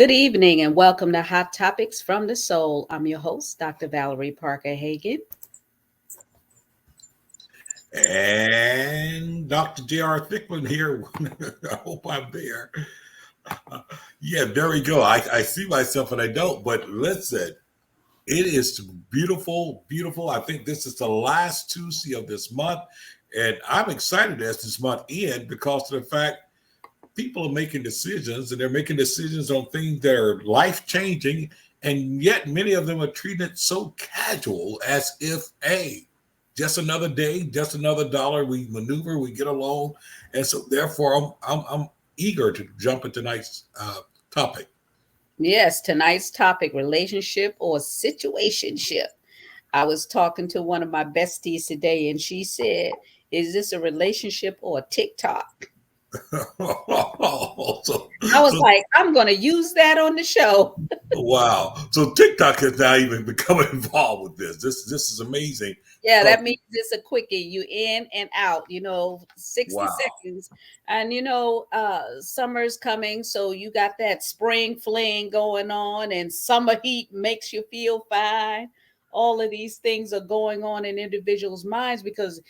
Good evening and welcome to Hot Topics from the Soul. I'm your host, Dr. Valerie Parker Hagan. And Dr. J.R. Thickman here. I hope I'm there. Yeah, there we go. I see myself and I don't, but listen, it is beautiful, beautiful. I think this is the last Tuesday of this month, and I'm excited as this month ends because of the fact people are making decisions and they're making decisions on things that are life changing, and yet many of them are treating it so casual as if, hey, just another day, just another dollar. We maneuver, we get along, and so therefore, I'm eager to jump into tonight's topic. Yes, tonight's topic relationship or situationship. I was talking to one of my besties today and she said, is this a relationship or a TikTok? so, I was so like, I'm going to use that on the show. wow. So TikTok has now even become involved with this. This is amazing. Yeah, Because that means it's a quickie. You in and out, 60 wow. seconds. And summer's coming, so you got that spring fling going on, and summer heat makes you feel fine. All of these things are going on in individuals' minds because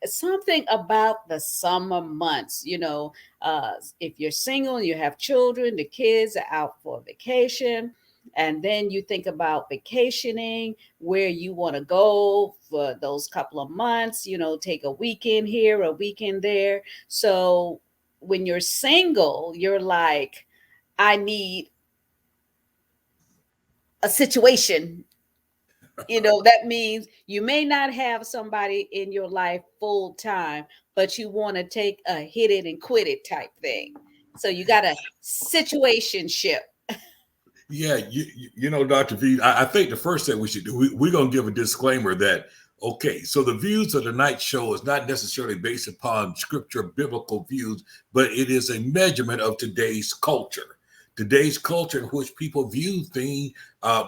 something about the summer months. If you're single and you have children, the kids are out for vacation, and then you think about vacationing where you want to go for those couple of months, take a weekend here, a weekend there. So when you're single, you're like, I need a situation. That means you may not have somebody in your life full time, but you want to take a hit it and quit it type thing. So you got a situationship. Yeah, Dr. V, I think the first thing we should do, we're going to give a disclaimer that, okay, so the views of the night show is not necessarily based upon scripture, biblical views, but it is a measurement of today's culture in which people view the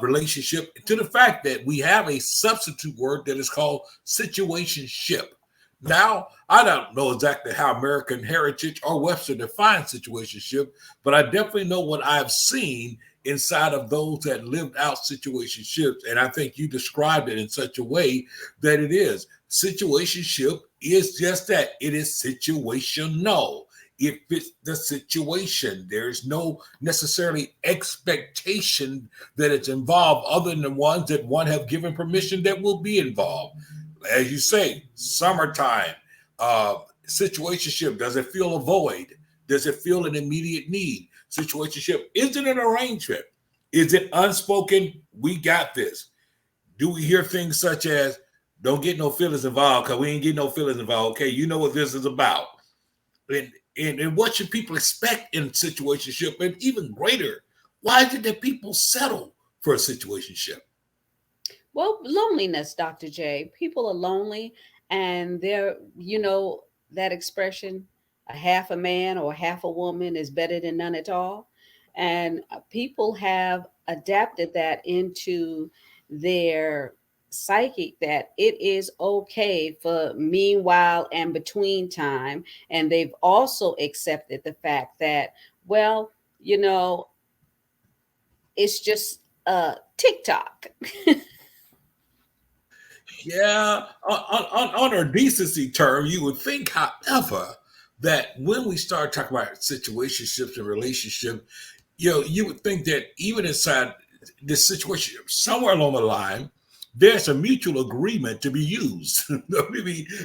relationship to the fact that we have a substitute word that is called situationship. Now, I don't know exactly how American Heritage or Webster defines situationship, but I definitely know what I've seen inside of those that lived out situationships. And I think you described it in such a way that it is. Situationship is just that. It is situational. It fits the situation. There's no necessarily expectation that it's involved other than the ones that one have given permission that will be involved. As you say, summertime, situationship, does it feel a void? Does it feel an immediate need? Situationship, is it an arrangement? Is it unspoken? We got this. Do we hear things such as, don't get no feelings involved because we ain't getting no feelings involved? Okay, you know what this is about. And what should people expect in situationship? And even greater, why is it that people settle for a situationship? Well, loneliness, Dr. J. People are lonely and that expression, a half a man or half a woman is better than none at all. And people have adapted that into their psychic that it is okay for meanwhile and between time. And they've also accepted the fact that, well, you know, it's just TikTok. Yeah, on our decency term, you would think, however, that when we start talking about situationships and relationships, you would think that even inside this situation, somewhere along the line, there's a mutual agreement to be used. I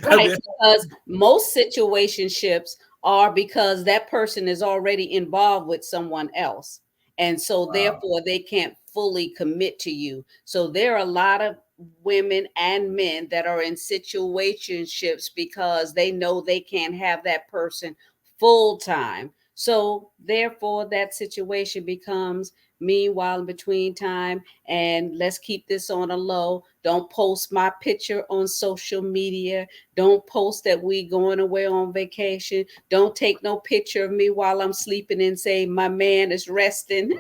Right, mean, because most situationships are because that person is already involved with someone else. And so wow. therefore they can't fully commit to you. So there are a lot of women and men that are in situationships because they know they can't have that person full time. So therefore that situation becomes meanwhile in between time, and let's keep this on a low. Don't post my picture on social media. Don't post that we going away on vacation. Don't take no picture of me while I'm sleeping and say my man is resting.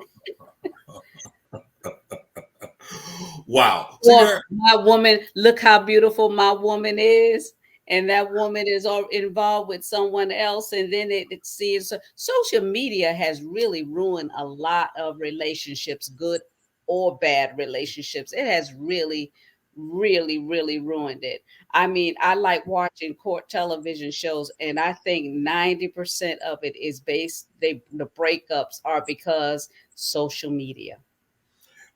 Wow. See Or there, my woman, look how beautiful my woman is. and that woman is all involved with someone else, and then it sees social media has really ruined a lot of relationships, good or bad relationships. It has really, really, really ruined it. I mean, I like watching court television shows, and I think 90% of it is the breakups are because social media.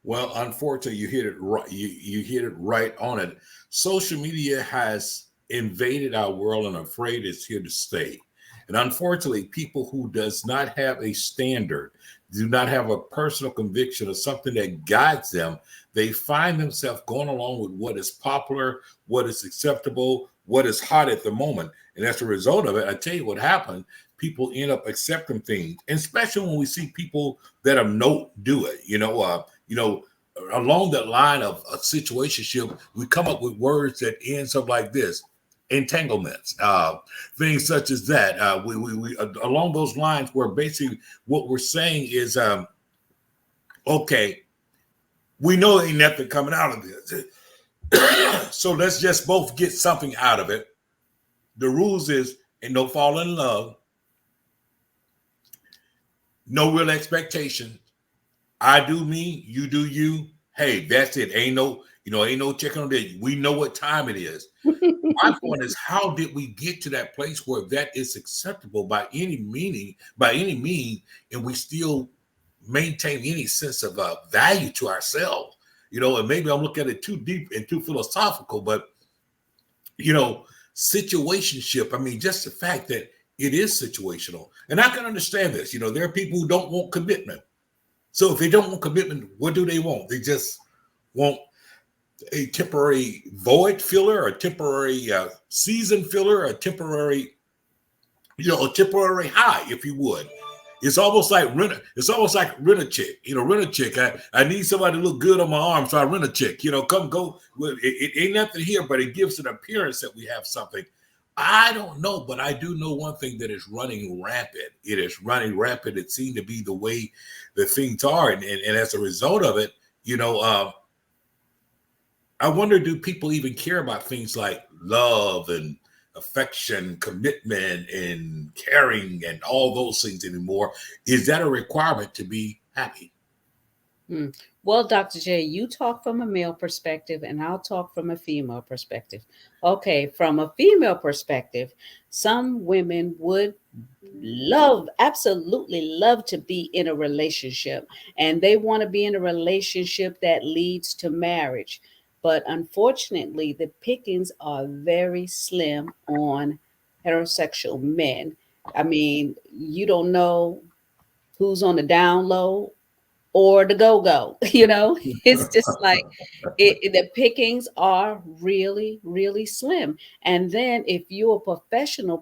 Well, unfortunately, you hit it right. You hit it right on it. Social media has invaded our world, and I'm afraid it's here to stay. And unfortunately, people who does not have a standard, do not have a personal conviction or something that guides them, they find themselves going along with what is popular, what is acceptable, what is hot at the moment. And as a result of it, I tell you what happened. People end up accepting things, and especially when we see people that are no do it. Along that line of a situationship, we come up with words that ends up like this: entanglements, things such as that. We along those lines, where basically what we're saying is, okay, we know ain't nothing coming out of this, so let's just both get something out of it. The rules is ain't no fall in love, no real expectation. I do me, you do you. Hey, that's it. Ain't no checking on that. We know what time it is. My point is, how did we get to that place where that is acceptable by any means, and we still maintain any sense of value to ourselves? And maybe I'm looking at it too deep and too philosophical, but you know, situationship. I mean, just the fact that it is situational, and I can understand this. There are people who don't want commitment. So if they don't want commitment, what do they want? They just want a temporary void filler, a temporary season filler, a temporary high, if you would. It's almost like rent. It's almost like rent a chick. Rent a chick. I need somebody to look good on my arm, so I rent a chick. Come go. It ain't nothing here, but it gives an appearance that we have something. I don't know, but I do know one thing that is running rampant. It is running rampant. It seems to be the way that things are, and as a result of it, I wonder, do people even care about things like love and affection, commitment, and caring, and all those things anymore? Is that a requirement to be happy? Hmm. Well, Dr. J, you talk from a male perspective, and I'll talk from a female perspective. Okay, from a female perspective, some women would absolutely love to be in a relationship, and they want to be in a relationship that leads to marriage. But unfortunately, the pickings are very slim on heterosexual men. I mean, you don't know who's on the down low or the go-go. It's just like the pickings are really, really slim. And then if you're a professional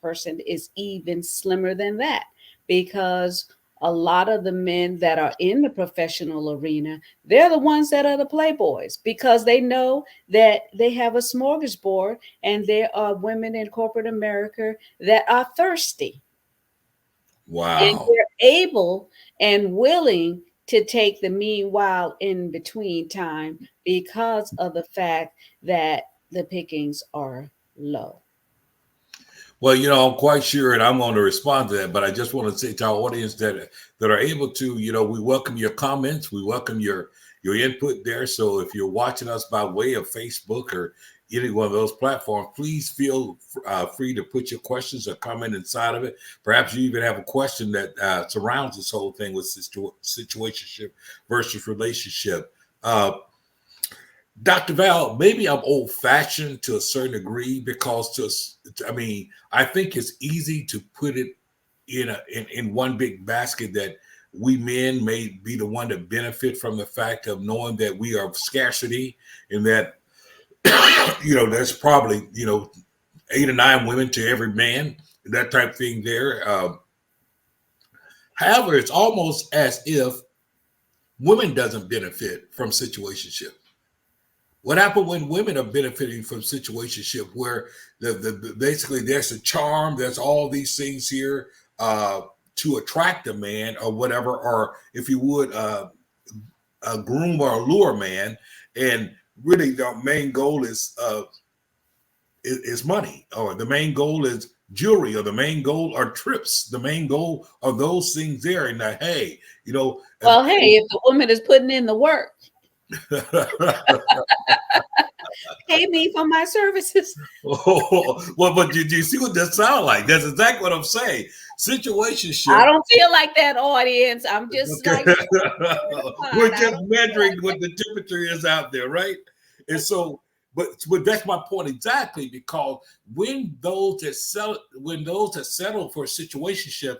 person, is even slimmer than that, because a lot of the men that are in the professional arena, they're the ones that are the playboys, because they know that they have a smorgasbord, and there are women in corporate America that are thirsty, and Wow. they're able and willing to take the meanwhile in between time, because of the fact that the pickings are low. Well, I'm quite sure, and I'm going to respond to that. But I just want to say to our audience that are able to, we welcome your comments, we welcome your input there. So if you're watching us by way of Facebook or any one of those platforms, please feel free to put your questions or comment inside of it. Perhaps you even have a question that surrounds this whole thing with situationship versus relationship. Dr. Val, maybe I'm old fashioned to a certain degree, because I think it's easy to put it in one big basket, that we men may be the one to benefit from the fact of knowing that we are of scarcity, and that there's probably 8 or 9 women to every man, that type of thing there. However, it's almost as if women doesn't benefit from situationship. What happened when women are benefiting from situationship, where basically there's a charm, there's all these things here to attract a man or whatever, or if you would, a groom or a lure man, and really the main goal is is money, or the main goal is jewelry, or the main goal are trips. The main goal are those things there. And hey, you know, Well, hey, if the woman is putting in the work, pay me for my services. well, but do you see what that sound like? That's exactly what I'm saying. I Situationship. don't feel like that, audience. I'm just Okay. like We're certified. I just don't feel measuring like what the temperature is out there, right? And so, but that's my point exactly, because when those that settle for a situationship,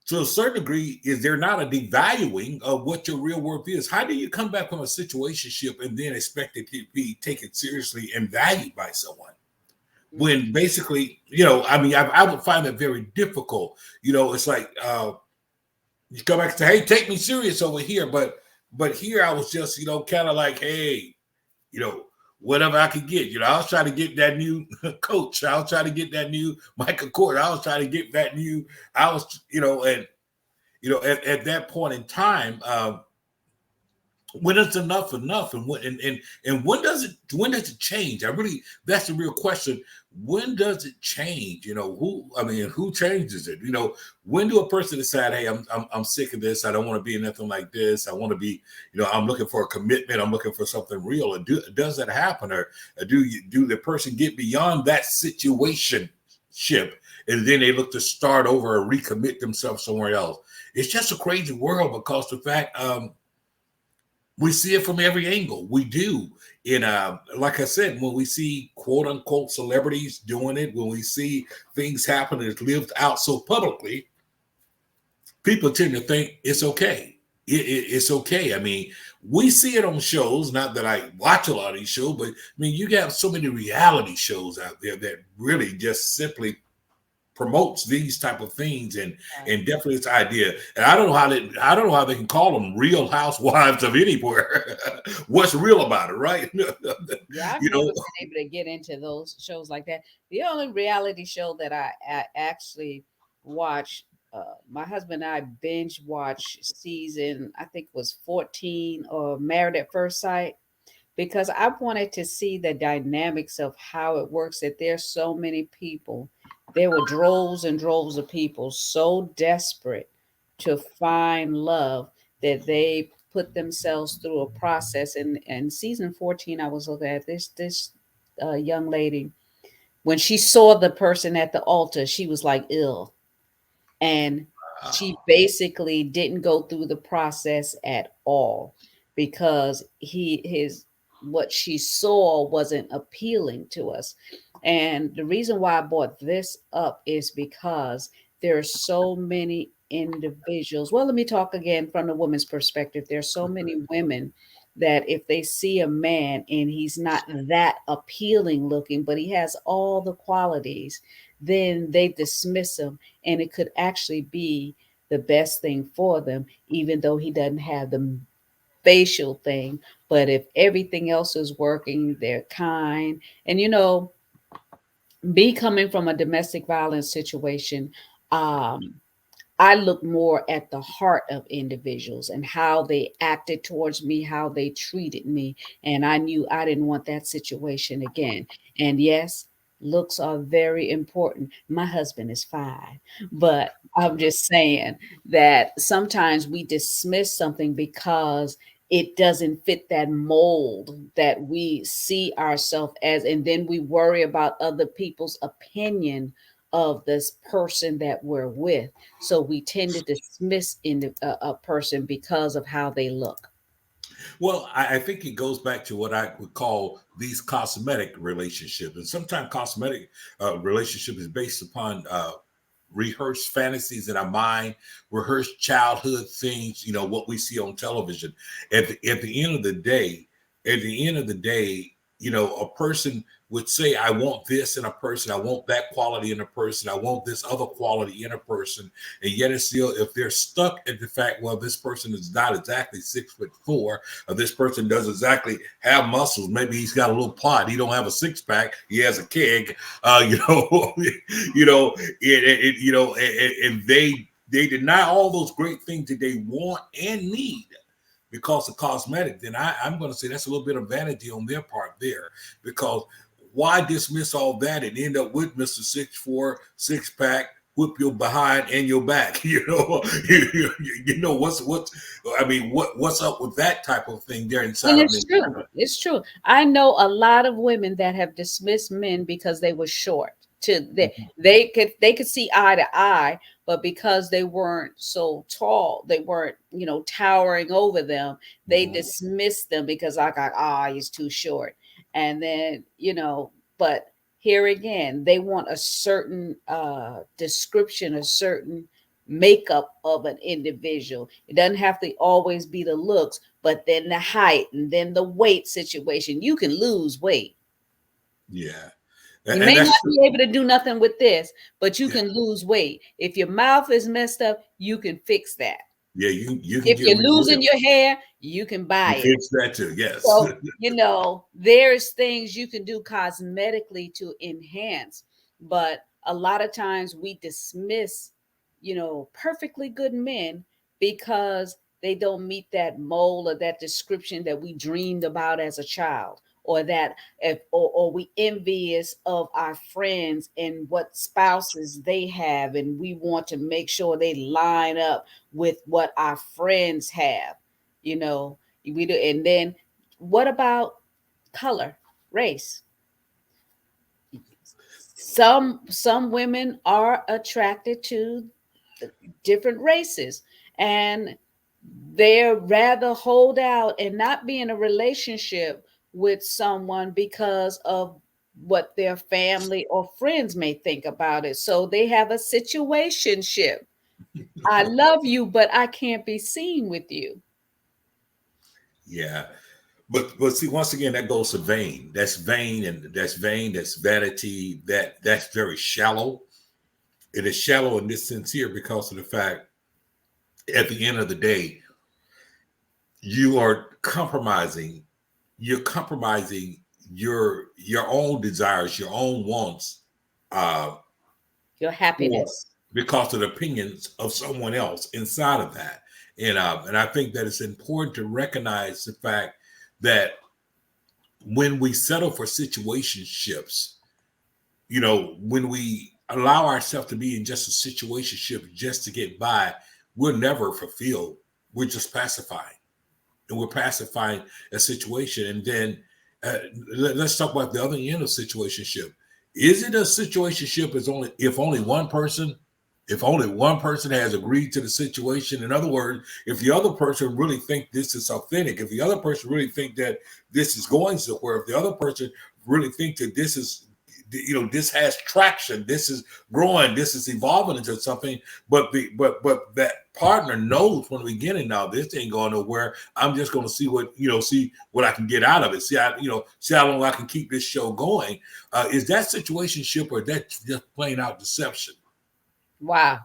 to a certain degree, is there not a devaluing of what your real worth is? How do you come back from a situationship and then expect it to be taken seriously and valued by someone? mm, When basically, you know, I mean, I would find it very difficult. You know, it's like you come back and say, "Hey, take me serious over here," but here I was just, you know, kind of like, "Hey, you know, whatever I could get." You know, I was trying to get that new coach. I was trying to get that new Michael Kort. I was trying to get that new. I was, you know, and you know, at that point in time, when it's enough, and when does it change? I really, that's the real question. When does it change? You know, who changes it? You know, when do a person decide, hey, I'm sick of this, I don't want to be anything like this, I want to be, you know, I'm looking for a commitment, I'm looking for something real? And does that happen, or do the person get beyond that situation ship, and then they look to start over or recommit themselves somewhere else? It's just a crazy world, because the fact, we see it from every angle. We do. In like I said, when we see quote unquote celebrities doing it, when we see things happen that's lived out so publicly, people tend to think it's okay. It's okay. I mean, we see it on shows. Not that I watch a lot of these shows, but I mean, you have so many reality shows out there that really just simply promotes these type of things, right. and definitely this idea. And I don't know how they can call them Real Housewives of anywhere. What's real about it, right? Yeah, I've You never know, been able to get into those shows like that. The only reality show that I actually watch, my husband and I binge watch season, I think it was 14 or Married at First Sight, because I wanted to see the dynamics of how it works. That there's so many people, there were droves and droves of people so desperate to find love that they put themselves through a process. And season 14, I was looking at this young lady. When she saw the person at the altar, she was like ill, and she basically didn't go through the process at all because his what she saw wasn't appealing to us. And the reason why I brought this up is because there are so many individuals. Well, let me talk again from the woman's perspective. There's so many women that if they see a man and he's not that appealing looking, but he has all the qualities, then they dismiss him, and it could actually be the best thing for them, even though he doesn't have the facial thing. But if everything else is working, they're kind. And me coming from a domestic violence situation, um, I look more at the heart of individuals and how they acted towards me, how they treated me. And I knew I didn't want that situation again. And yes, looks are very important. My husband is fine, but I'm just saying that sometimes we dismiss something because it doesn't fit that mold that we see ourselves as. And then we worry about other people's opinion of this person that we're with, so we tend to dismiss a person because of how they look. well, I think it goes back to what I would call these cosmetic relationships, and sometimes cosmetic relationship is based upon rehearsed fantasies in our mind, rehearsed childhood things, you know, what we see on television. At the end of the day, you know, a person would say, I want this in a person, I want that quality in a person, I want this other quality in a person. And yet it's still, if they're stuck at the fact, well, this person is not exactly 6'4", or this person doesn't exactly have muscles, maybe he's got a little plot, he don't have a six-pack, he has a keg, you know, you know, and they deny all those great things that they want and need because of cosmetic. Then I'm going to say that's a little bit of vanity on their part there, because why dismiss all that and end up with Mr. 6'4", six pack, whip your behind and your back? You know what's I mean, what's up with that type of thing there And inside of it's men? true. It's true. I know a lot of women that have dismissed men because they were short. They could see eye to eye, but because they weren't so tall, they weren't, towering over them, they Mhm. dismissed them because I got he's too short. And then, but here again, they want a certain description, a certain makeup of an individual. It doesn't have to always be the looks, but then the height and then the weight situation. You can lose weight. Yeah, You and may that's not true. be able to do nothing with this, but you Yeah, can lose weight. If your mouth is messed up, you can fix that. yeah, you can If get you're rewarded. losing your hair, you can buy You it. fix that too. Yes. So, there's things you can do cosmetically to enhance, but a lot of times we dismiss, perfectly good men because they don't meet that mold or that description that we dreamed about as a child, or that if or we envious of our friends and what spouses they have, and we want to make sure they line up with what our friends have, you know we do. And then what about color, race? Some women are attracted to different races, and they're rather hold out and not be in a relationship with someone because of what their family or friends may think about it. So they have a situationship. I love you, but I can't be seen with you. Yeah. But see, once again, that goes to vain. That's vain, and that's vain. That's vanity. That's very shallow. It is shallow and insincere because of the fact, at the end of the day, you are compromising. You're compromising your own desires, your own wants, uh, Your for happiness. because of the opinions of someone else inside of that. And I think that it's important to recognize the fact that when we settle for situationships, when we allow ourselves to be in just a situationship just to get by, we're never fulfilled. We're just pacifying, and we're pacifying a situation. And then uh, let's talk about the other end of situationship. Is it a situationship if only one person? If only one person has agreed to the situation. In other words, if the other person really think this is authentic, if the other person really think that this is going somewhere, if the other person really think that this is, this has traction, this is growing, this is evolving into something, but that partner knows from the beginning, now this ain't going nowhere. I'm just going to see what I can get out of it. See how long I can keep this show going. Is that situationship, or that just plain out deception? Wow.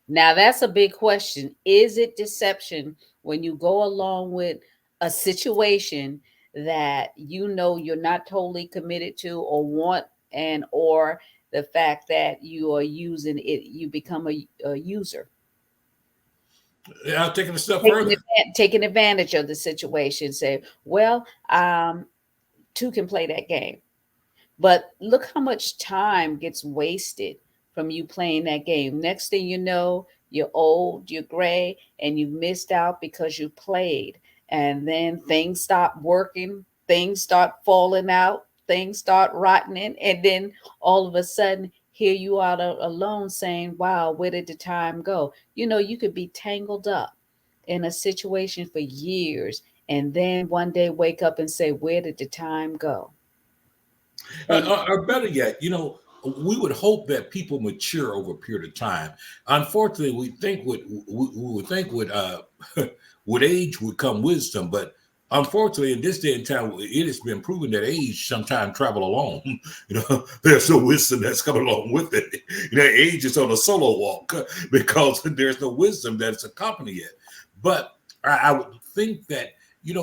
Now that's a big question. Is it deception when you go along with a situation that you're not totally committed to or want, and or the fact that you are using it, you become a user, Yeah, I'll take it a step further. taking advantage of the situation. Say, well, two can play that game. But look how much time gets wasted from you playing that game. Next thing you know, you're old, you're gray, and you missed out because you played. And then things stop working, things start falling out, things start rotting, and then all of a sudden, here you are alone saying, wow, where did the time go? You could be tangled up in a situation for years, and then one day wake up and say, where did the time go? And Or better yet, we would hope that people mature over a period of time. Unfortunately, we would think with age would come wisdom, but unfortunately, in this day and time, it has been proven that age sometimes travel alone. There's no wisdom that's coming along with it. Age is on a solo walk because there's no wisdom that's accompanying it. But I would think that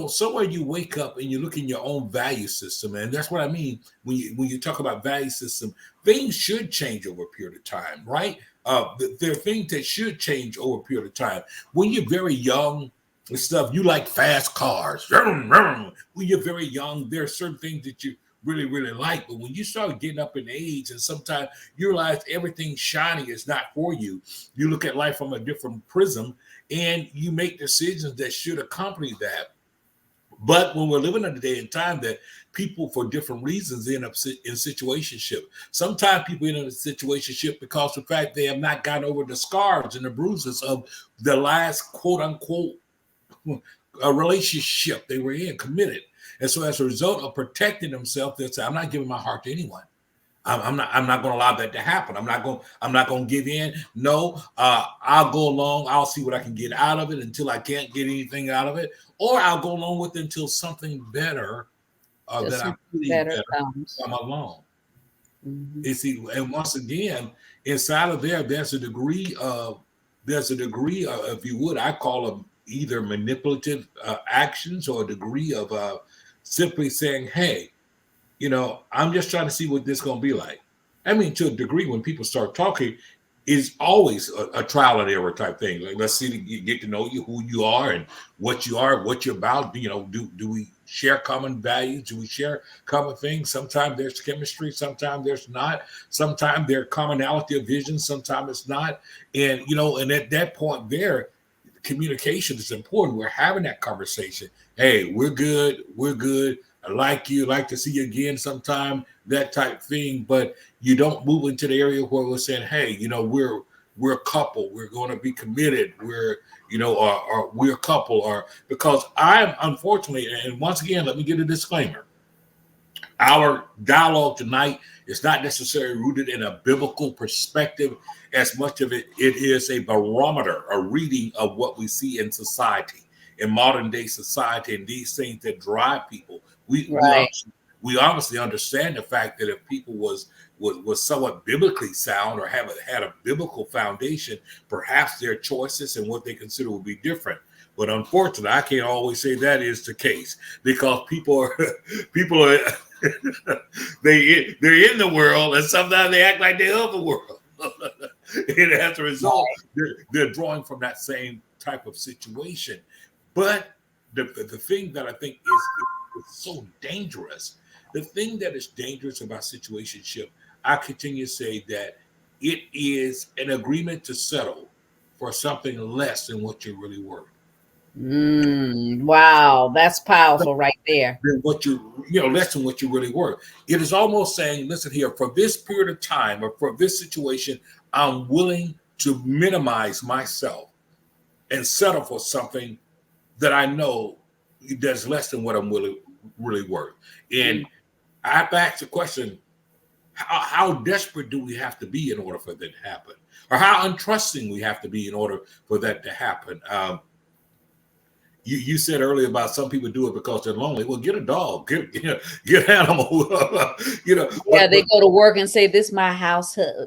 somewhere you wake up and you look in your own value system, and that's what I mean when you talk about value system. Things should change over a period of time, right? There are things that should change over a period of time. When you're very young and stuff, you like fast cars. When you're very young, there are certain things that you really, really like. But when you start getting up in age and sometimes you realize everything shiny is not for you, you look at life from a different prism and you make decisions that should accompany that. But when we're living in a day and time that people, for different reasons, end up in situationship. Sometimes people end up in situationship because of the fact they have not gotten over the scars and the bruises of the last quote unquote a relationship they were in, committed. And so as a result of protecting themselves, they say, I'm not giving my heart to anyone. I'm not going to allow that to happen. I'm not going to give in. No, I'll go along. I'll see what I can get out of it until I can't get anything out of it, or I'll go along with it until something better that I Something believe better better comes. come along. Mm-hmm. You see, and once again, inside of there, there's a degree of, if you would, I call them either manipulative actions or a degree of simply saying, hey, I'm just trying to see what this is going to be like. I mean, to a degree, when people start talking, is always a trial and error type thing. Like, let's see, get to know you, who you are, and what you are, what you're about. Do we share common values? Do we share common things? Sometimes there's chemistry, sometimes there's not. Sometimes there's commonality of vision, sometimes it's not. And at that point, there, communication is important. We're having that conversation. Hey, we're good. We're good. I like you, like to see you again sometime, that type thing. But you don't move into the area where we're saying, hey, we're a couple, we're going to be committed, or we're a couple, or because I'm unfortunately, and once again, let me give a disclaimer. Our dialogue tonight is not necessarily rooted in a biblical perspective as much of it is a barometer, a reading of what we see in society, in modern day society, and these things that drive people. Right. We obviously understand the fact that if people was somewhat biblically sound or had a biblical foundation, perhaps their choices and what they consider would be different. But unfortunately, I can't always say that is the case because people are they're in the world and sometimes they act like they're of the world. And as a result, they're drawing from that same type of situation. But the thing that I think is so dangerous, the thing that is dangerous about situationship, I continue to say that it is an agreement to settle for something less than what you're really worth. Wow, that's powerful right there. Than what less than what you really worth. It is almost saying, listen here, for this period of time or for this situation, I'm willing to minimize myself and settle for something that I know that's less than what I'm really worth. And I have to ask the question, how desperate do we have to be in order for that to happen? Or how untrusting we have to be in order for that to happen? You said earlier about some people do it because they're lonely. Well, get a dog, get animal. Yeah, they go to work and say, "This my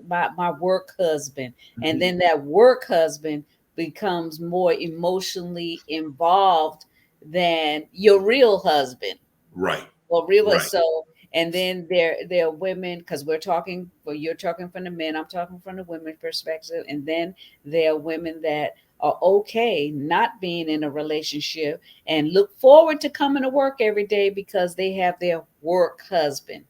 my work husband," and then that work husband becomes more emotionally involved than your real husband. Right. Well, really, Right. so and then there are women because you're talking from the men, I'm talking from the women's perspective, and then there are women that are okay not being in a relationship and look forward to coming to work every day because they have their work husband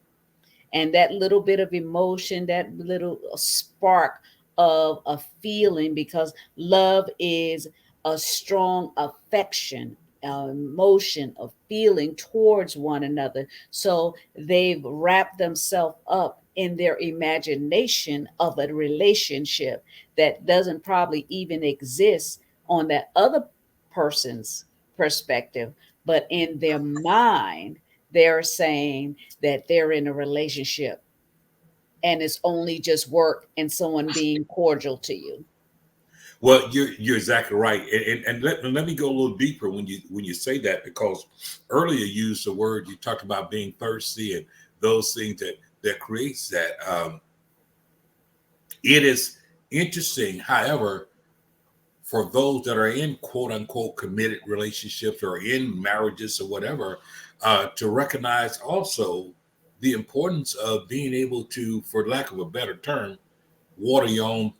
and that little bit of emotion, that little spark of a feeling, because love is a strong affection, emotion of feeling towards one another. So they've wrapped themselves up in their imagination of a relationship that doesn't probably even exist on that other person's perspective, but in their mind, they're saying that they're in a relationship and it's only just work and someone being cordial to you. Well, you're exactly right, and let me go a little deeper when you say that, because earlier you used the word, you talked about being thirsty and those things that creates that. It is interesting, however, for those that are in quote unquote committed relationships or in marriages or whatever, to recognize also the importance of being able to, for lack of a better term, water your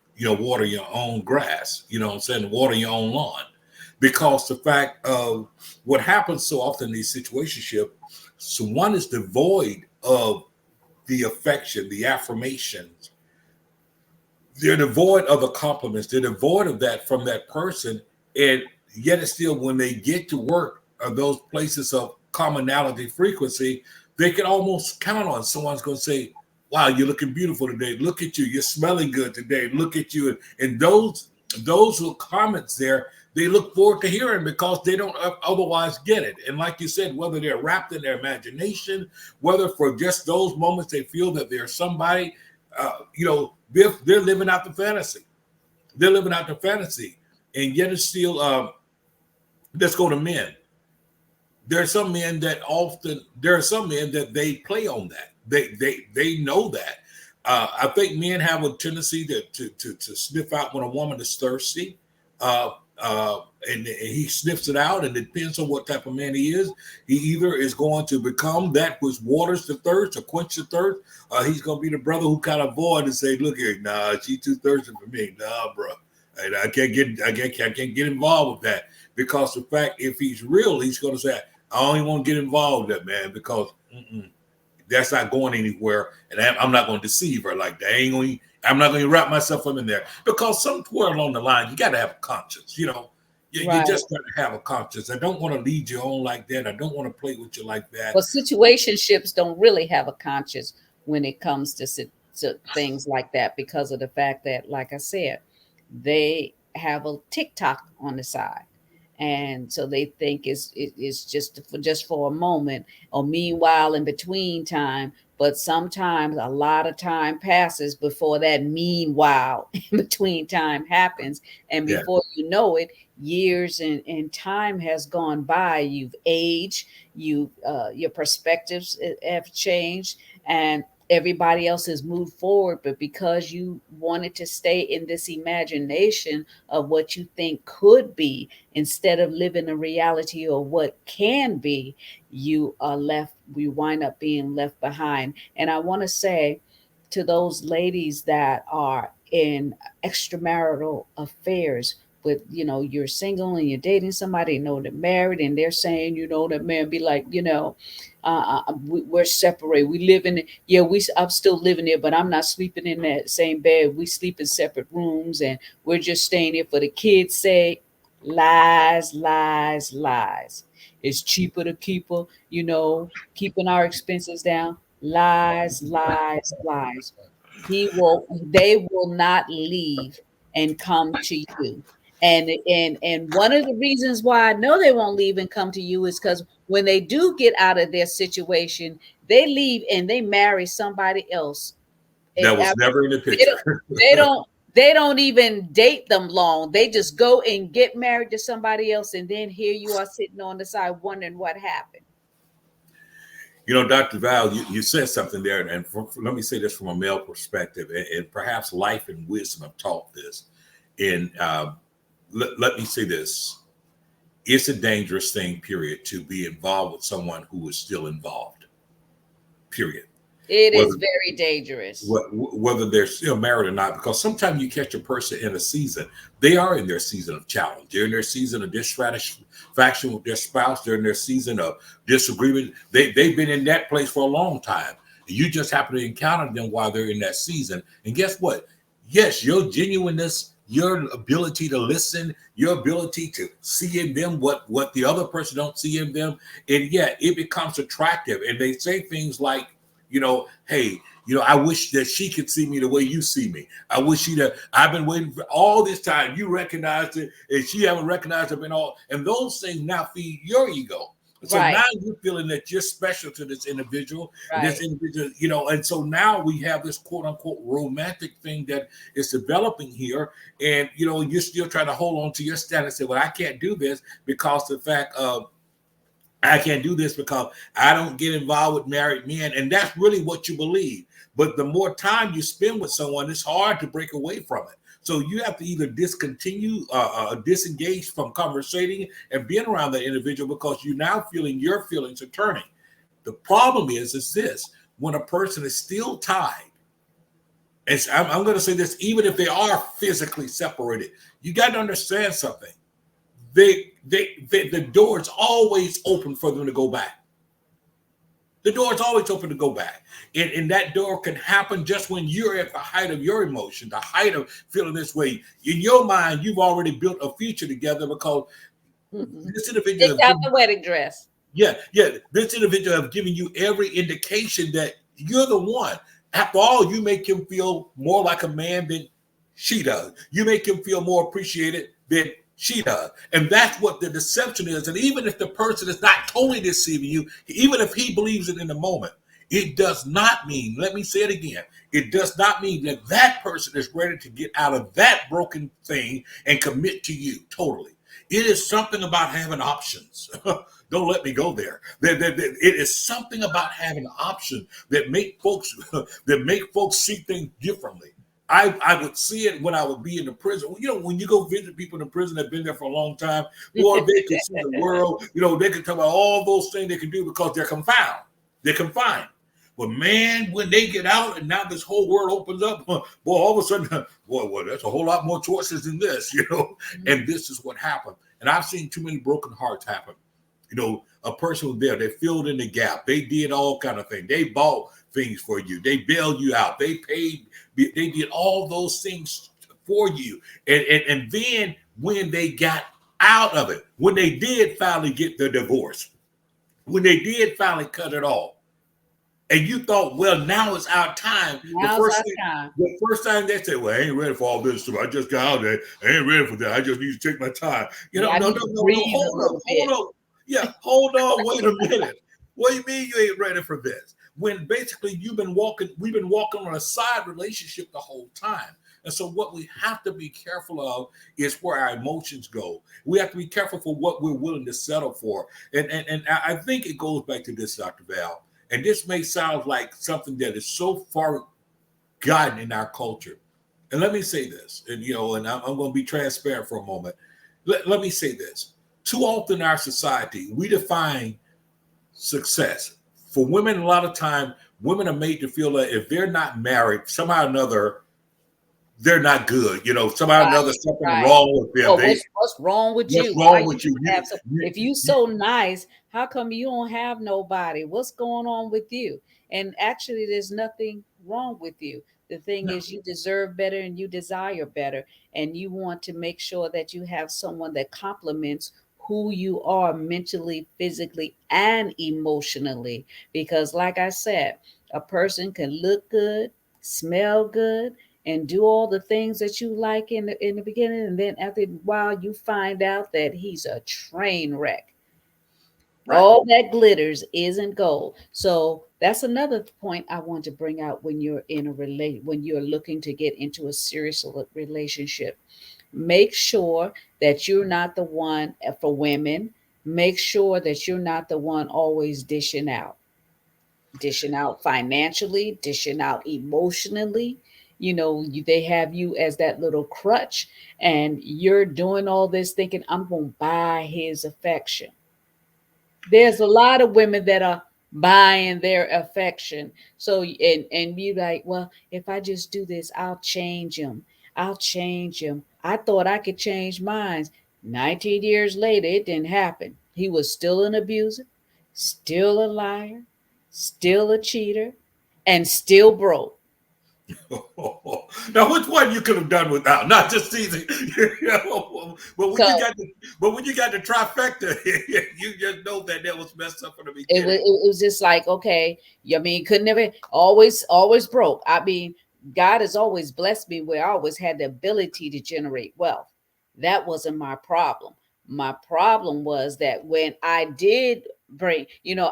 own grass, what I'm saying, water your own lawn. Because the fact of what happens so often in these situationships, so one is devoid of the affection, the affirmations. They're devoid of the compliments. They're devoid of that from that person. And yet it's still, when they get to work or those places of commonality, frequency, they can almost count on someone's going to say, wow, you're looking beautiful today. Look at you. You're smelling good today. Look at you. And those little comments there, they look forward to hearing because they don't otherwise get it. And like you said, whether they're wrapped in their imagination, whether for just those moments they feel that they're somebody, they're living out the fantasy. They're living out the fantasy. And yet it's still, let's go to men. There are some men that they play on that. They know that. I think men have a tendency to sniff out when a woman is thirsty. And he sniffs it out, and it depends on what type of man he is. He either is going to become that which waters the thirst or quench the thirst. He's going to be the brother who kind of avoid and say, "Look here, nah, she too thirsty for me, nah, bro. And I can't get involved with that." Because the fact, if he's real, he's going to say, "I don't even want to get involved with that, man, because that's not going anywhere, and I'm not going to deceive her like that. I'm not going to wrap myself up in there." Because somewhere along the line, you got to have a conscience, you know. You just got to have a conscience. I don't want to lead you on like that. I don't want to play with you like that. Well, situationships don't really have a conscience when it comes to things like that, because of the fact that, like I said, they have a TikTok on the side. And so they think it's just for a moment, or meanwhile in between time. But sometimes a lot of time passes before that meanwhile in between time happens. And before you know it, years and time has gone by. You've aged, your perspectives have changed, and everybody else has moved forward. But because you wanted to stay in this imagination of what you think could be, instead of living a reality of what can be, we wind up being left behind. And I want to say to those ladies that are in extramarital affairs with, you're single and you're dating somebody, they're married, and they're saying, that man be like, we're separated. We live in, I'm still living there, but I'm not sleeping in that same bed. We sleep in separate rooms, and we're just staying here for the kids' sake. Lies, lies, lies. It's cheaper to keep her, keeping our expenses down. Lies, lies, lies. They will not leave and come to you. And one of the reasons why I know they won't leave and come to you is because when they do get out of their situation, they leave and they marry somebody else. That was never in the picture. They don't even date them long. They just go and get married to somebody else, and then here you are sitting on the side wondering what happened. Dr. Val, you said something there, and let me say this from a male perspective, and perhaps life and wisdom have taught this. And let me say this: it's a dangerous thing, period, to be involved with someone who is still involved. Period. It is very dangerous. Whether they're still married or not, because sometimes you catch a person in a season, they are in their season of challenge. They're in their season of dissatisfaction with their spouse. They're in their season of disagreement. They've been in that place for a long time. And you just happen to encounter them while they're in that season. And guess what? Yes, your genuineness, your ability to listen, your ability to see in them what the other person don't see in them, and yet it becomes attractive. And they say things like, hey, I wish that she could see me the way you see me. I wish I've been waiting for all this time. You recognized it, and she haven't recognized it and those things now feed your ego. So now you're feeling that you're special to this individual, and so now we have this quote unquote romantic thing that is developing here. And, you're still trying to hold on to your status and say, well, I can't do this because the fact of, I can't do this because I don't get involved with married men. And that's really what you believe. But the more time you spend with someone, it's hard to break away from it. So you have to either disengage from conversating and being around that individual, because you're now feeling your feelings are turning. The problem is this: when a person is still tied, and I'm going to say this, even if they are physically separated, you got to understand something. The door is always open for them to go back. The door is always open to go back. And that door can happen just when you're at the height of your emotion, the height of feeling this way. In your mind, you've already built a future together because this individual Picked has out given, the wedding dress. yeah, this individual have given you every indication that you're the one. After all, you make him feel more like a man than she does. You make him feel more appreciated than she does. And that's what the deception is. And even if the person is not totally deceiving you, even if he believes it in the moment, it does not mean, let me say it again, it does not mean that that person is ready to get out of that broken thing and commit to you totally. It is something about having options. Don't let me go there. It is something about having options that make folks see things differently. I would see it when I would be in the prison. You know, when you go visit people in the prison that've been there for a long time, boy, they can see the world. You know, they can talk about all those things they can do because they're confined. They're confined. But man, when they get out and now this whole world opens up, boy, all of a sudden, boy, well, there's a whole lot more choices than this, you know. And this is what happened. And I've seen too many broken hearts happen. You know, a person was there, they filled in the gap, they did all kind of things, they bought things for you, they bailed you out, they paid, they did all those things for you. And then when they got out of it, when they did finally get the divorce, when they did finally cut it off, and you thought, well, now it's our time. Now's our time. The first time they said, well, I ain't ready for all this stuff. I just got out there. I ain't ready for that. I just need to take my time. You know, Yeah, no, hold on. Yeah, hold on. Wait a minute. What do you mean you ain't ready for this? When basically we've been walking on a side relationship the whole time. And so what we have to be careful of is where our emotions go. We have to be careful for what we're willing to settle for. And I think it goes back to this, Dr. Val. And this may sound like something that is so far gotten in our culture. And let me say this, and you know, and I'm going to be transparent for a moment. Let me say this. Too often in our society, we define success. For women, a lot of time, women are made to feel that if they're not married, somehow or another, they're not good. You know, somehow or another, something wrong with them. Oh, what's wrong with you? What's wrong with you? If you so nice, how come you don't have nobody? What's going on with you? And actually, there's nothing wrong with you. The thing is, you deserve better and you desire better, and you want to make sure that you have someone that complements who you are mentally, physically, and emotionally. Because, like I said, a person can look good, smell good, and do all the things that you like in the beginning, and then after a while you find out that he's a train wreck. Right. All that glitters isn't gold. So that's another point I want to bring out when you're in a when you're looking to get into a serious relationship. Make sure that you're not the one for women. Make sure that you're not the one always dishing out financially, dishing out emotionally. You know, they have you as that little crutch, and you're doing all this thinking, I'm going to buy his affection. There's a lot of women that are buying their affection. So, and you like, well, if I just do this, I'll change him. I'll change him. I thought I could change mine. 19 years later, it didn't happen. He was still an abuser, still a liar, still a cheater, and still broke. Now, which one you could have done without? Not just easy, you know, but when So you got the trifecta, you just know that was messed up from the beginning. it was just like, okay, I mean, could never always broke. I mean, God has always blessed me where I always had the ability to generate wealth. That wasn't my problem. My problem was that when I did bring,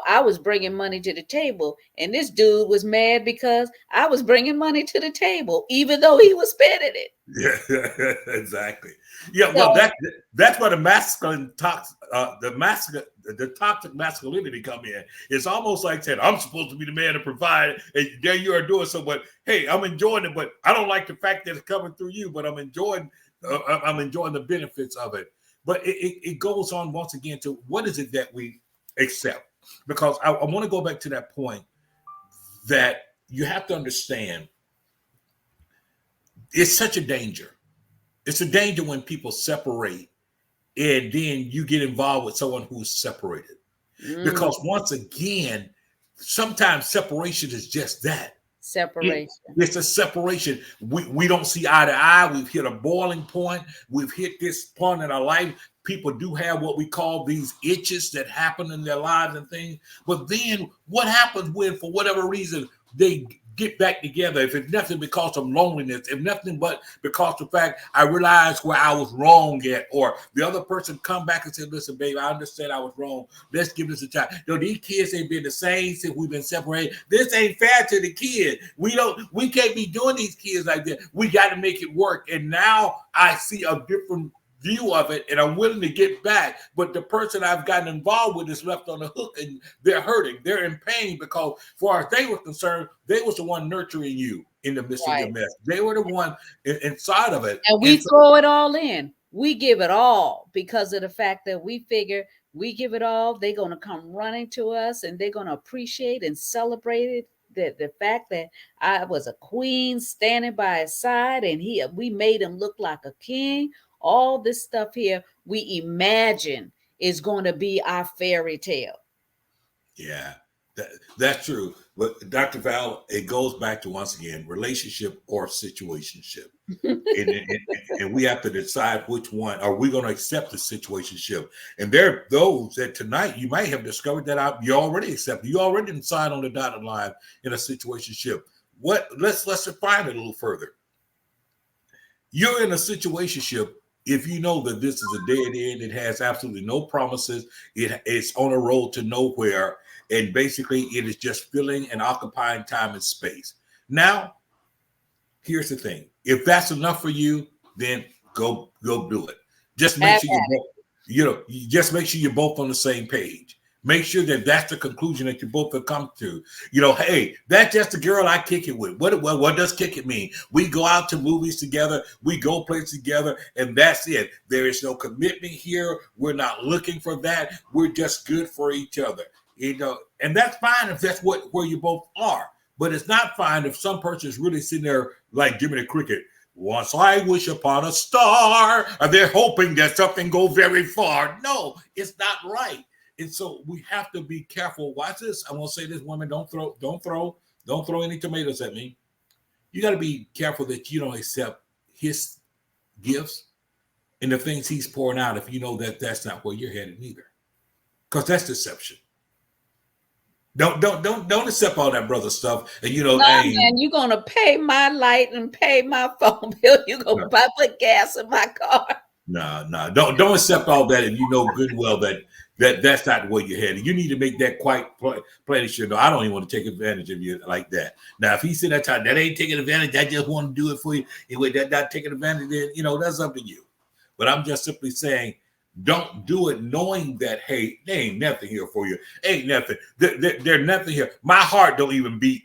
I was bringing money to the table, and this dude was mad because I was bringing money to the table, even though he was spending it. Yeah, exactly. Yeah, well, So that's where the masculine the toxic masculinity come in. It's almost like saying, I'm supposed to be the man to provide, and there you are doing so. But hey, I'm enjoying it, but I don't like the fact that it's coming through you. But I'm enjoying the benefits of it. But it goes on once again to what is it that we accept? Because I want to go back to that point that you have to understand. It's such a danger. It's a danger when people separate and then you get involved with someone who's separated. mm, Because once again, sometimes separation is just that. It, Separation. it's a separation. We don't see eye to eye. We've hit a boiling point. We've hit this point in our life. People do have what we call these itches that happen in their lives and things. But then what happens when, for whatever reason, they get back together? If it's nothing because of loneliness, if nothing but because of the fact I realized where I was wrong at, or the other person come back and say, listen, baby, I understand I was wrong. Let's give this a try. These kids ain't been the same since we've been separated. This ain't fair to the kids. We can't be doing these kids like that. We got to make it work. And now I see a different view of it, and I'm willing to get back, but the person I've gotten involved with is left on the hook, and they're hurting, they're in pain, because as far as they were concerned, they was the one nurturing you in the midst of your mess. They were the one inside of it, and we throw it all in. We give it all because of the fact that we figure we give it all, they're going to come running to us, and they're going to appreciate and celebrate it. The fact that I was a queen standing by his side, and we made him look like a king. All this stuff here we imagine is going to be our fairy tale. Yeah, that's true. But Dr. Val, it goes back to, once again, relationship or situationship. and we have to decide which one. Are we going to accept the situationship? And there are those that tonight you might have discovered that you already accept. You already didn't sign on the dotted line in a situationship. Let's define it a little further. You're in a situationship if you know that this is a dead end. It has absolutely no promises. It's on a road to nowhere. And basically, it is just filling and occupying time and space. Now, here's the thing. If that's enough for you, then go do it. Just make sure just make sure you're both on the same page. Make sure that that's the conclusion that you both have come to. Hey, that's just the girl I kick it with. What does kick it mean? We go out to movies together. We go places together, and that's it. There is no commitment here. We're not looking for that. We're just good for each other. And that's fine if that's where you both are. But it's not fine if some person is really sitting there like Jimmy the Cricket. Once I wish upon a star, and they're hoping that something go very far. No, it's not right. And so we have to be careful. Watch this. I want to say this, women, don't throw any tomatoes at me. You got to be careful that you don't accept his gifts and the things he's pouring out if you know that that's not where you're headed either. Because that's deception. Don't accept all that brother stuff. And man, you're gonna pay my light and pay my phone bill. You're gonna put gas in my car. No. Don't accept all that if you know good and well that's not where you're headed. You need to make that quite plain. Sure, no, I don't even want to take advantage of you like that. Now, if he's in that time, that ain't taking advantage. I just want to do it for you. Anyway, that not taking advantage, then that's up to you. But I'm just simply saying, don't do it knowing that, hey, there ain't nothing here for you. Ain't nothing. There's nothing here. My heart don't even beat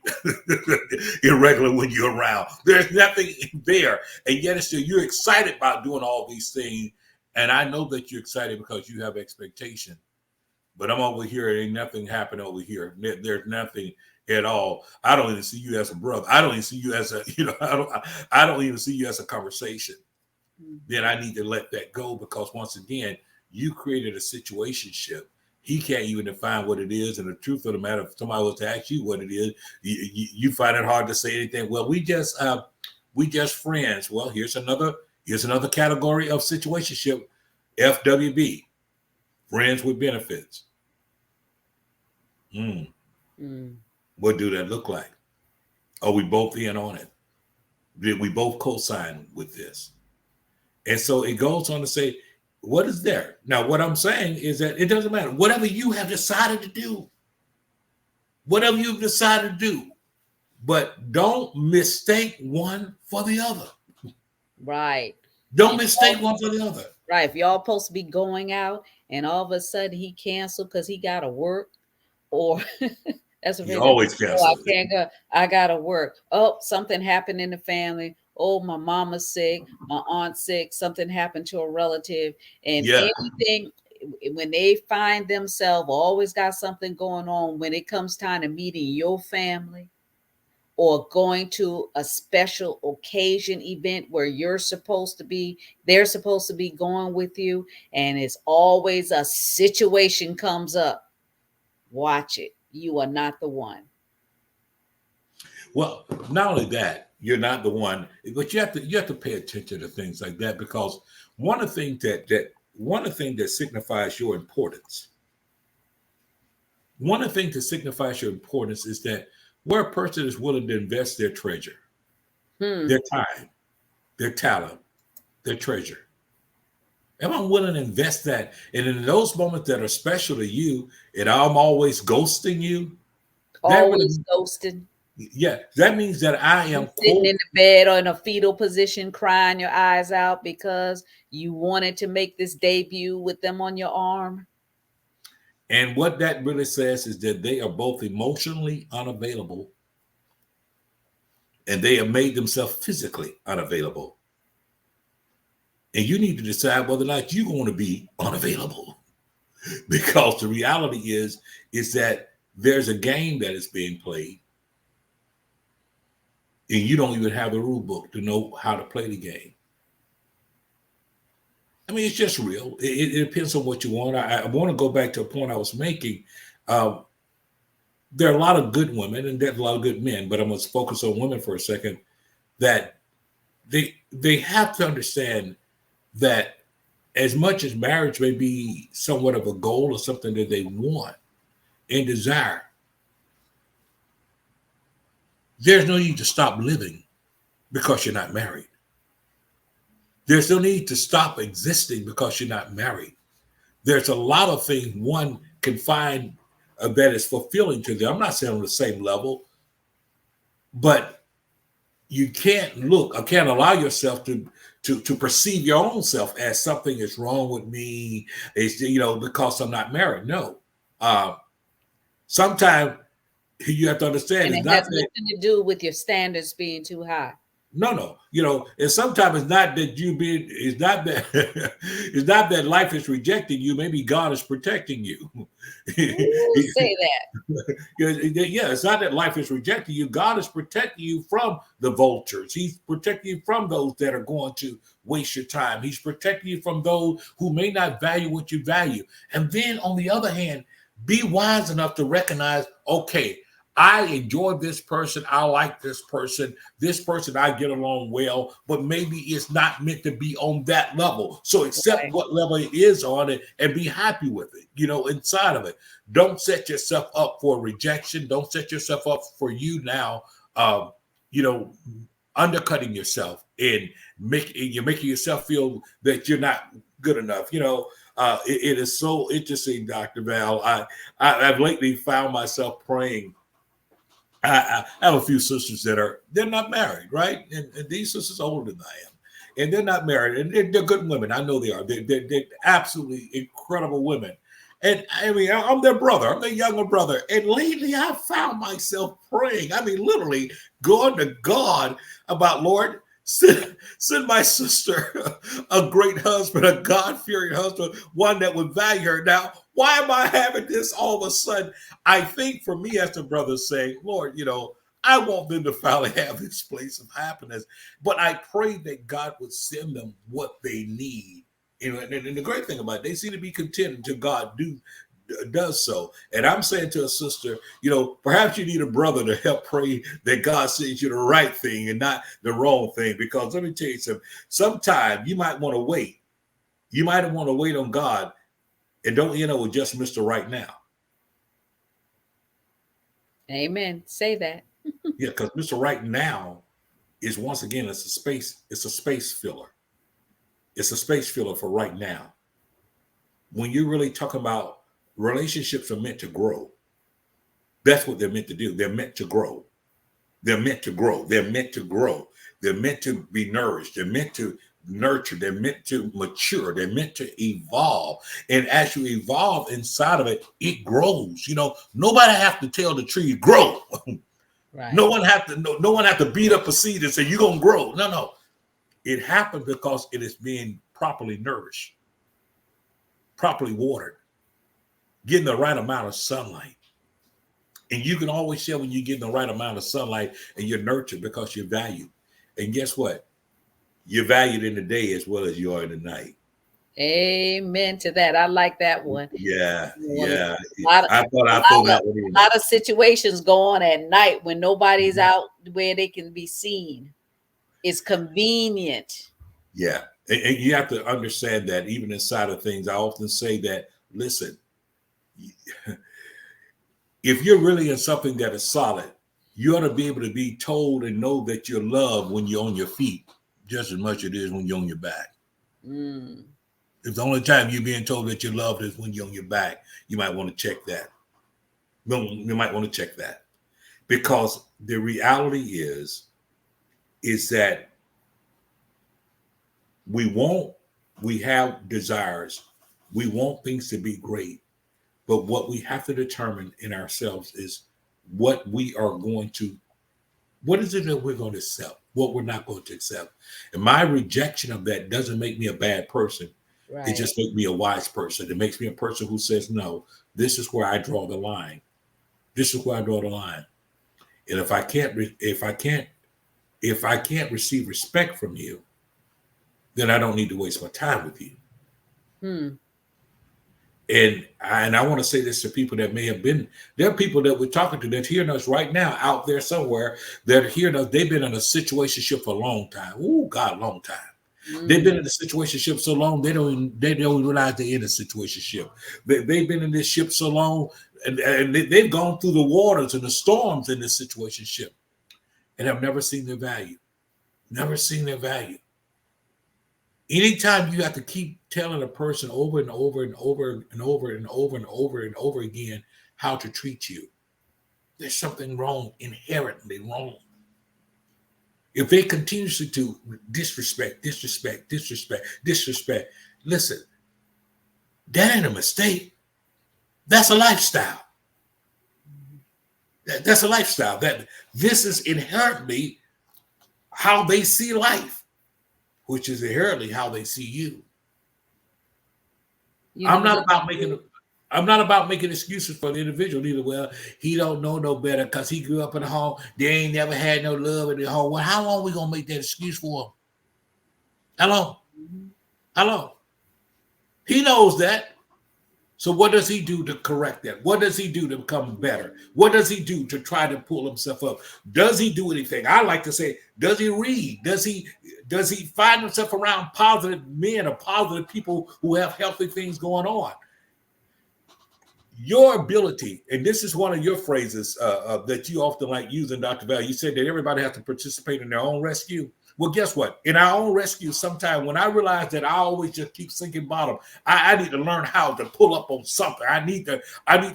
irregular when you're around. There's nothing there. And yet still you're excited about doing all these things. And I know that you're excited because you have expectation. But I'm over here. Ain't nothing happening over here. There's nothing at all. I don't even see you as a brother. I don't even see you as a, I don't even see you as a conversation. Then I need to let that go, because once again, you created a situationship. He can't even define what it is. And the truth of the matter, if somebody was to ask you what it is, you find it hard to say anything. Well, we just friends. Well, here's another category of situationship, FWB, friends with benefits. What do that look like? Are we both in on it? Did we both co-sign with this? And so it goes on to say, what is there? Now, what I'm saying is that it doesn't matter. Whatever you have decided to do, but don't mistake one for the other. Right. Don't mistake one for the other. Right. If y'all supposed to be going out and all of a sudden he canceled because he got to work, or that's what he always cancels. Oh, I can't go. I got to work. Oh, something happened in the family. Oh, my mama's sick, my aunt's sick, something happened to a relative, and anything, when they find themselves always got something going on, when it comes time to meeting your family or going to a special occasion event where they're supposed to be going with you, and it's always a situation comes up, watch it. you are not the one. Well, not only that, you're not the one, but you have to pay attention to things like that, because one of the things that signifies your importance. One of the things that signifies your importance is that where a person is willing to invest their treasure, Hmm. their time, their talent, their treasure. Am I willing to invest that? And in those moments that are special to you, and I'm always ghosting you, that Always really, ghosted. yeah, that means that I You am, sitting quote, in the bed or in a fetal position, crying your eyes out because you wanted to make this debut with them on your arm. and what that really says is that they are both emotionally unavailable, and they have made themselves physically unavailable. And you need to decide whether or not you want to be unavailable. Because the reality is that there's a game that is being played, and you don't even have the rule book to know how to play the game. I mean, it's just real. It depends on what you want. I want to go back to a point I was making. Uh, there are a lot of good women, and there's a lot of good men, but I'm going to focus on women for a second. That they have to understand that as much as marriage may be somewhat of a goal or something that they want and desire, there's no need to stop living because you're not married. There's no need to stop existing because you're not married. There's a lot of things one can find that is fulfilling to them. I'm not saying on the same level, but you can't look or can't allow yourself to perceive your own self as something is wrong with me. It's, because I'm not married. No. Uh, Sometimes you have to understand And it's it not has that. nothing to do with your standards being too high. No. And sometimes it's not that it's not that it's not that life is rejecting you. Maybe God is protecting you. Ooh, say that. Yeah, it's not that life is rejecting you. God is protecting you from the vultures. He's protecting you from those that are going to waste your time. He's protecting you from those who may not value what you value. And then on the other hand, be wise enough to recognize, okay, I enjoy this person. I like this person. This person I get along well, but maybe it's not meant to be on that level. So accept Right. what level it is on it and be happy with it, inside of it. Don't set yourself up for rejection. Don't set yourself up for you now, you know, undercutting yourself and you're making yourself feel that you're not good enough. It is so interesting, Dr. Val. I've lately found myself praying. I have a few sisters they're not married, right? And these sisters are older than I am, and they're not married, and they're good women. I know they are. They're absolutely incredible women. And I mean, I'm their brother. I'm their younger brother. And lately, I found myself praying. I mean, literally going to God about, Lord, send my sister a great husband, a God-fearing husband, one that would value her. Now, why am I having this all of a sudden? I think for me, as the brother saying, Lord, I want them to finally have this place of happiness. But I pray that God would send them what they need. And the great thing about it, they seem to be content until God does so. And I'm saying to a sister, perhaps you need a brother to help pray that God sends you the right thing and not the wrong thing. Because let me tell you something, sometimes you might want to wait. You might want to wait on God and don't end up with just Mr. Right Now. Amen. Say that. Yeah, because Mr. Right Now is, once again, it's a space filler. It's a space filler for right now. When you're really talking about relationships are meant to grow, that's what they're meant to do. They're meant to grow. They're meant to grow. They're meant to grow. They're meant to be nourished. They're meant to nurture. They're meant to mature. They're meant to evolve. And as you evolve inside of it, it grows. Nobody have to tell the tree grow. Right. No one have to beat up a seed and say you're gonna grow. No. It happens because it is being properly nourished, properly watered, getting the right amount of sunlight. And you can always tell when you're getting the right amount of sunlight and you're nurtured because you're valued. And guess what? You're valued in the day as well as you are in the night. Amen to that. I like that one. Yeah, Well, yeah. a lot of I thought a I'd throw lot of that one in. a lot of situations go on at night when nobody's Mhm. out where they can be seen. It's convenient. Yeah. And you have to understand that even inside of things, I often say that, listen, if you're really in something that is solid, you ought to be able to be told and know that you're loved when you're on your feet just as much as it is when you're on your back. Mm. If the only time you're being told that you're loved is when you're on your back, you might want to check that. You might want to check that because the reality is that we want, we have desires, we want things to be great, but what we have to determine in ourselves is what we are going to, what is it that we're going to accept, what we're not going to accept. And my rejection of that doesn't make me a bad person. It Right. just makes me a wise person. It makes me a person who says, no, this is where I draw the line. This is where I draw the line. And if I can't receive respect from you, then I don't need to waste my time with you. Hmm. And I want to say this to people that may have been, there are people that we're talking to that's hearing us right now out there somewhere that are hearing us. They've been in a situationship for a long time. Oh God, long time. They've Mm. been in a situationship so long they don't even realize they're in a situationship. They've been in this ship so long, and they've gone through the waters and the storms in this situationship, and have never seen their value. Never seen their value. Anytime you have to keep telling a person over and over and over and over and over and over and over again how to treat you, there's something wrong, inherently wrong. If they continuously to disrespect, listen, that ain't a mistake. That's a lifestyle. That's a lifestyle. That this is inherently how they see life, which is inherently how they see you. You I'm know, not about making I'm not about making excuses for the individual either. Well, he don't know no better because he grew up in a home. They ain't never had no love in the home. Well, how long we gonna make that excuse for him? How long? mhm. How long? He knows that. So what does he do to correct that? What does he do to become better? What does he do to try to pull himself up? Does he do anything? I like to say, does he read? Does he find himself around positive men or positive people who have healthy things going on? Your ability, and this is one of your phrases that you often like using, Dr. Val. You said that everybody has to participate in their own rescue. Well, guess what? In our own rescue, sometimes when I realize that I always just keep sinking bottom, I need to learn how to pull up on something. I need to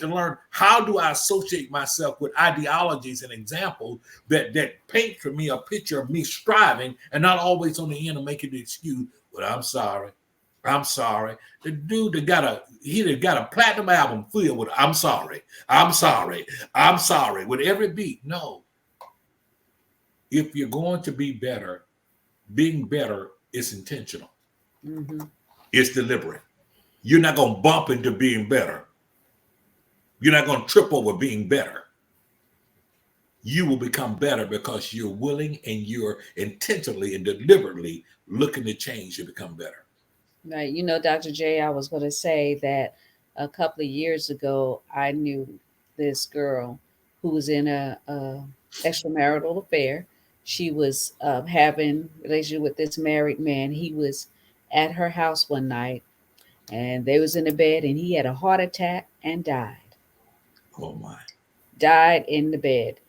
learn how do I associate myself with ideologies and examples that paint for me a picture of me striving and not always on the end of making the excuse. But I'm sorry. I'm sorry. The dude that got a platinum album filled with I'm sorry, I'm sorry, I'm sorry with every beat. No, if you're going to be better, being better is intentional. Mhm. It's deliberate. You're not gonna bump into being better. You're not gonna trip over being better. You will become better because you're willing and you're intentionally and deliberately looking to change and become better. Right. You know, Dr. J, I was going to say that a couple of years ago, I knew this girl who was in a extramarital affair. She was having relationship with this married man. He was at her house one night, and they was in the bed, and he had a heart attack and died. Oh my. Died in the bed.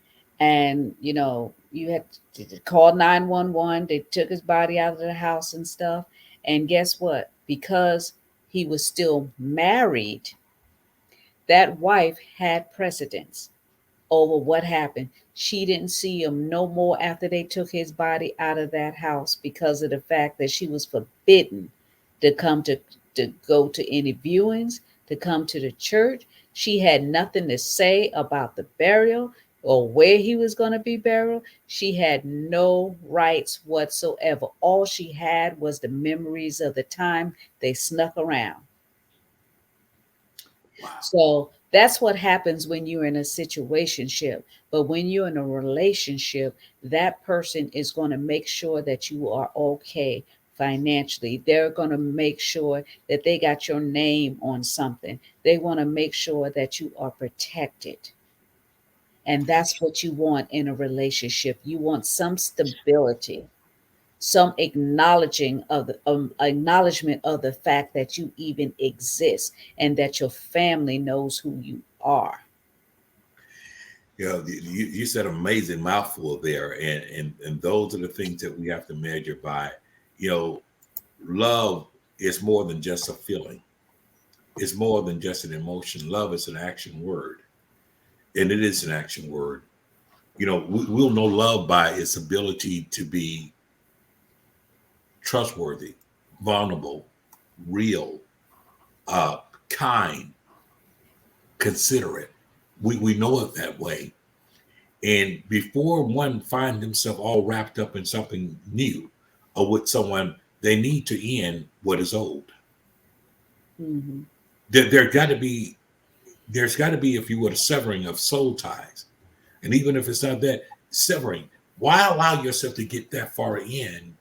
And, you know, you had to call 911. They took his body out of the house and stuff. And guess what? Because he was still married, that wife had precedence over what happened. She didn't see him no more after they took his body out of that house because of the fact that she was forbidden to come to go to any viewings, to come to the church. She had nothing to say about the burial or where he was going to be buried. She had no rights whatsoever. All she had was the memories of the time they snuck around. Wow. So that's what happens when you're in a situationship. But when you're in a relationship, that person is going to make sure that you are okay financially. They're going to make sure that they got your name on something. They want to make sure that you are protected. And that's what you want in a relationship. You want some stability, some acknowledgement of the fact that you even exist and that your family knows who you are. You know, you said amazing mouthful there, and those are the things that we have to measure by. You know, love is more than just a feeling. It's more than just an emotion. Love is an action word, and it is an action word. You know, we'll know love by its ability to be trustworthy, vulnerable, real, uh, kind, considerate. We know it that way. And before one finds himself all wrapped up in something new or with someone, they need to end what is old. Hmm. There got to be, there's got to be, if you would, a severing of soul ties. And even if it's not that, severing. Why allow yourself to get that far in,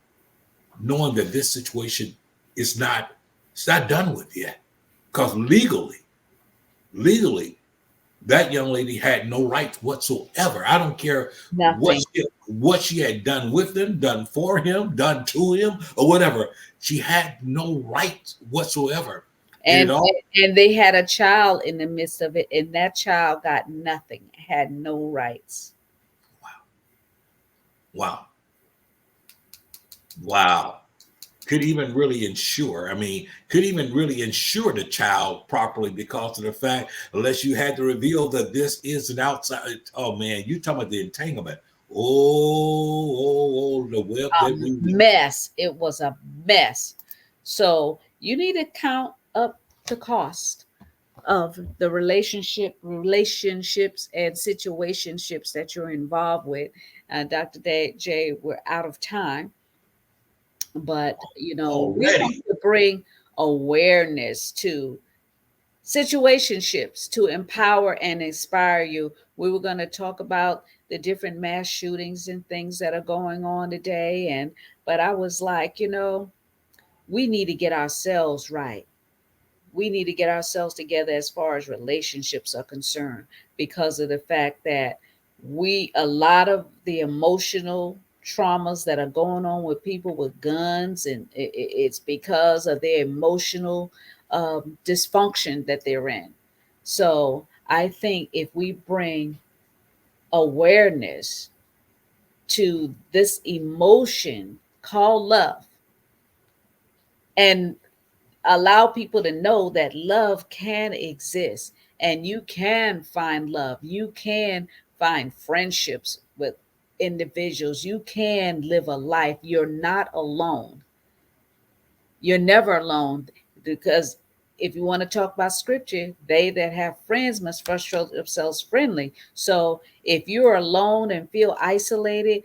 knowing that this situation is not, it's not done with yet? Because legally, that young lady had no rights whatsoever. I don't care Nothing. what she had done with him, done for him, done to him, or whatever. She had no rights whatsoever. And it And all and they had a child in the midst of it, and that child got nothing, had no rights. wow, wow. Could even really insure. I mean, could even really insure the child properly because of the fact, unless you had to reveal that this is an outside. Oh man, you talking about the entanglement. The web A that we weave. mess. It was a mess. So you need to count up the cost of the relationships and situationships that you're involved with. Dr. J, we're out of time, but we want Already. to bring awareness to situationships to empower and inspire you. We were going to talk about the different mass shootings and things that are going on today, and but I was like, we need to get ourselves right. We need to get ourselves together as far as relationships are concerned, because of the fact that a lot of the emotional traumas that are going on with people with guns, and it's because of their emotional dysfunction that they're in. So I think if we bring awareness to this emotion called love, and allow people to know that love can exist, and you can find love, you can find friendships with individuals, you can live a life, you're not alone, you're never alone. Because if you want to talk about scripture, they that have friends must first show themselves friendly. So if you're alone and feel isolated,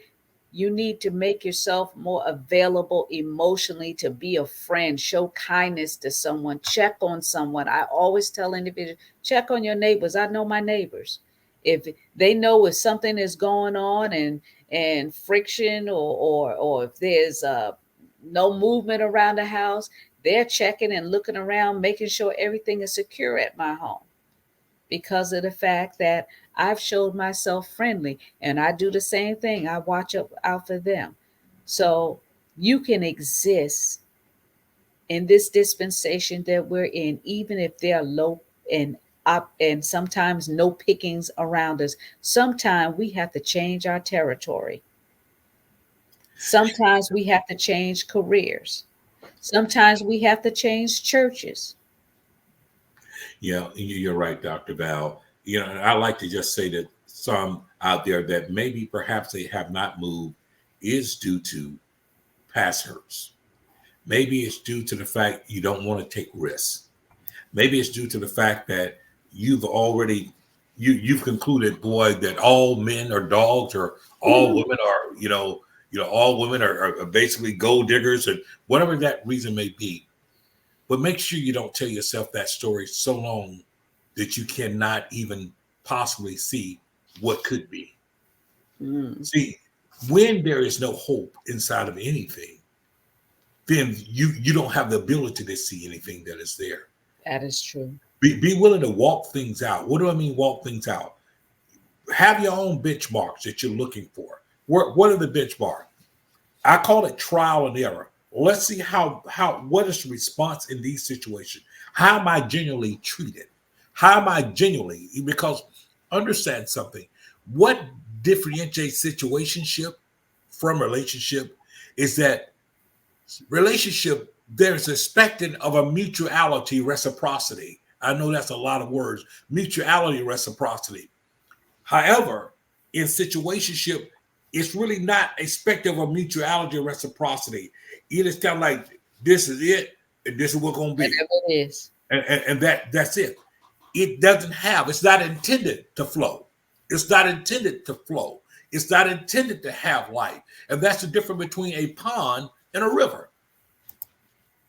you need to make yourself more available emotionally to be a friend, show kindness to someone, check on someone. I always tell individuals, check on your neighbors. I know my neighbors. If they know if something is going on, and friction, or if there's no movement around the house, they're checking and looking around, making sure everything is secure at my home, because of the fact that I've showed myself friendly, and I do the same thing. I watch out for them. So you can exist in this dispensation that we're in, even if there are low and up and sometimes no pickings around us. Sometimes we have to change our territory. Sometimes we have to change careers. Sometimes we have to change churches. Yeah, you're right, Dr. Val. You know, and I like to just say that some out there that maybe perhaps they have not moved is due to past hurts. Maybe it's due to the fact you don't want to take risks. Maybe it's due to the fact that you've already you've concluded, boy, that all men are dogs, or all women are, all women are basically gold diggers, and whatever that reason may be. But make sure you don't tell yourself that story so long that you cannot even possibly see what could be. Mm. See, when there is no hope inside of anything, then you don't have the ability to see anything that is there. That is true. Be willing to walk things out. What do I mean walk things out? Have your own benchmarks that you're looking for. What are the benchmarks? I call it trial and error. Let's see how what is the response in these situations? How am I genuinely treated? How am I genuinely? Because understand something. What differentiates situationship from relationship is that relationship there's expecting of a mutuality, reciprocity. I know that's a lot of words. Mutuality, reciprocity. However, in situationship, it's really not expected of mutuality or reciprocity. It is kind of like this is it, and this is what's going to be, Whatever it is. and that's it. It doesn't have. It's not intended to flow. It's not intended to flow. It's not intended to have life, and that's the difference between a pond and a river.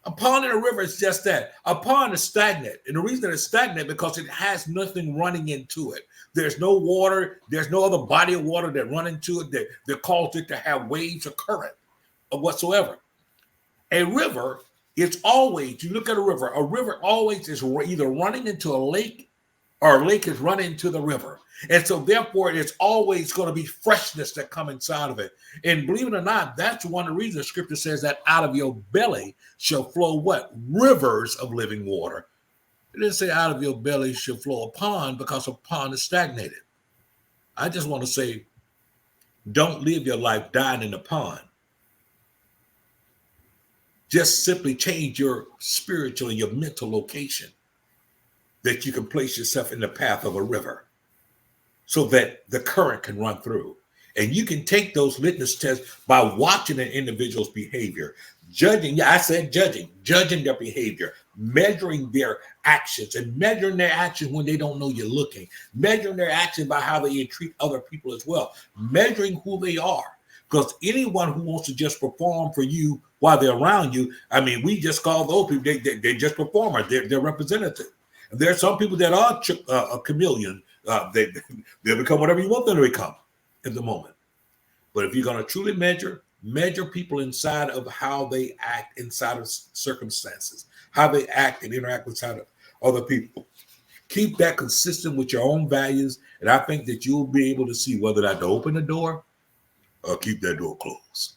A pond and a river is just that. A pond is stagnant. And the reason it's stagnant because it has nothing running into it. There's no water. There's no other body of water that run into it that causes it to have waves or current or whatsoever. A river is always, you look at a river always is either running into a lake or a lake is running into the river. And so therefore it's always going to be freshness that come inside of it. And believe it or not, that's one of the reasons scripture says that out of your belly shall flow what? Rivers of living water. It didn't say out of your belly shall flow a pond because a pond is stagnated. I just want to say, don't live your life dying in the pond. Just simply change your spiritual and your mental location that you can place yourself in the path of a river so that the current can run through. And you can take those litmus tests by watching an individual's behavior, judging, yeah, I said judging their behavior, measuring their actions and measuring their actions when they don't know you're looking, measuring their actions by how they treat other people as well, measuring who they are. Because anyone who wants to just perform for you while they're around you, I mean, we just call those people, they just performers, they're representative. And there are some people that are a chameleon. They become whatever you want them to become in the moment. But if you're going to truly measure people inside of how they act inside of circumstances, how they act and interact with other people. Keep that consistent with your own values, and I think that you'll be able to see whether not to open the door or keep that door closed.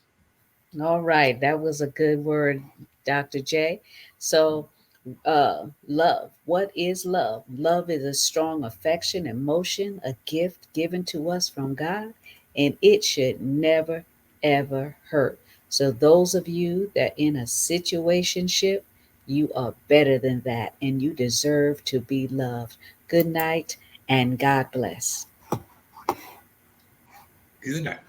All right, that was a good word, Dr. J. So, love. What is love? Love is a strong affection, emotion, a gift given to us from God, and it should never, ever hurt. So, those of you that in a situationship, you are better than that, and you deserve to be loved. Good night, and God bless. Isn't that?